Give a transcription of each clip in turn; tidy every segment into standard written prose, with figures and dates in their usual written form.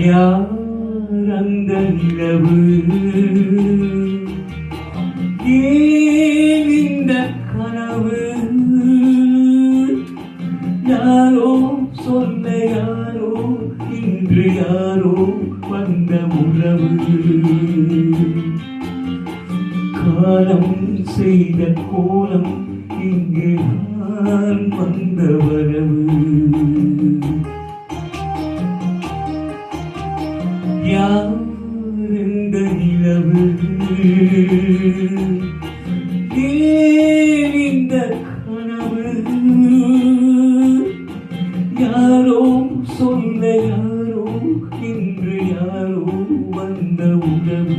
யார் அந்த நிலவு? ஏன் இந்த கனவு? யாரோ சொல்ல யாரோ இன்று யாரோ வந்த உறவு. காலம் செய்த கோலம் இங்கு நான் வந்த வரவு. யார் இந்த நிலவு? ஏன் இந்த கனவு? யாரோ சொல்ல யாரோ இன்று யாரோ வந்த உறவு.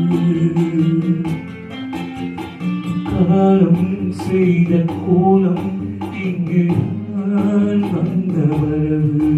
காலம் செய்த கோலம் இங்கு நான் வந்த வரவு.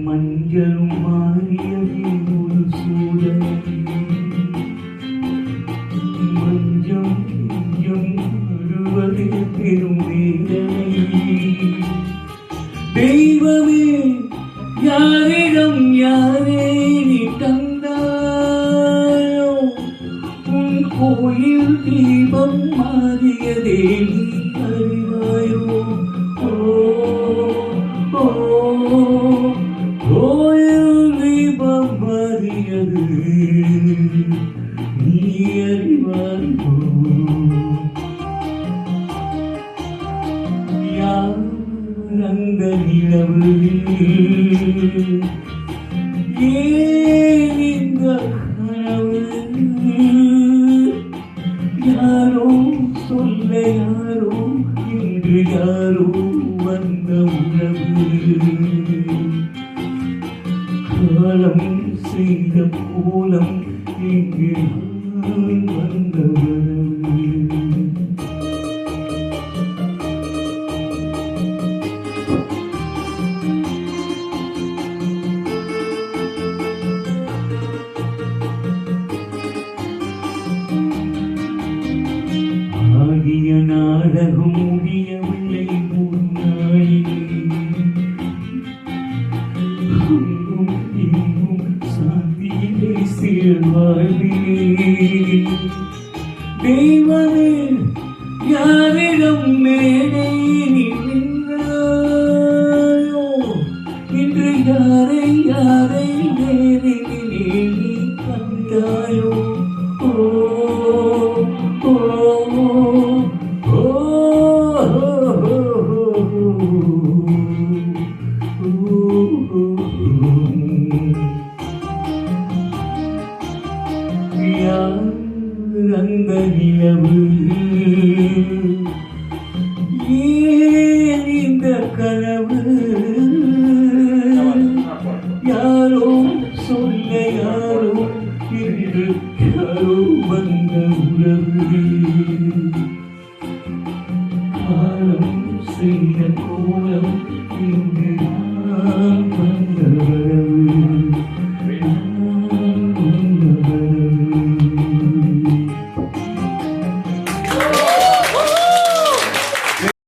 மஞ்சளும் மாறியது ஒரு சூழல். மஞ்சம் முழுவதே பெரும் வேதனை. தெய்வமே யாரிடம் யாரே நீ தந்தாயோ? உன் கோயில் தீபம் மாறியதே நீ அறிவாயோ? கோயில் தீபம் மாறியது நீ அறிவாயோ? யார் அந்த நிலவு? ஏன் இந்த கனவு? யாரோ சொல்ல யாரோ இன்று யாரோ வந்த உறவு. காலம் செய்த கோலம் இங்கு நான் வந்த வரவு. ஆகிய நாடகம் முடியவில்லை ஒரு நாளிலே. தெய்வமே யாரிடம் மேலே நீ நின்றாயோ? இன்று யாரை யாரை நேரே நீ கண்டாயோ? ஓ ஓ ஓ யார் அந்த நிலவு? ஏன் இந்த கனவு? யாரோ சொல்ல யாரோ இன்று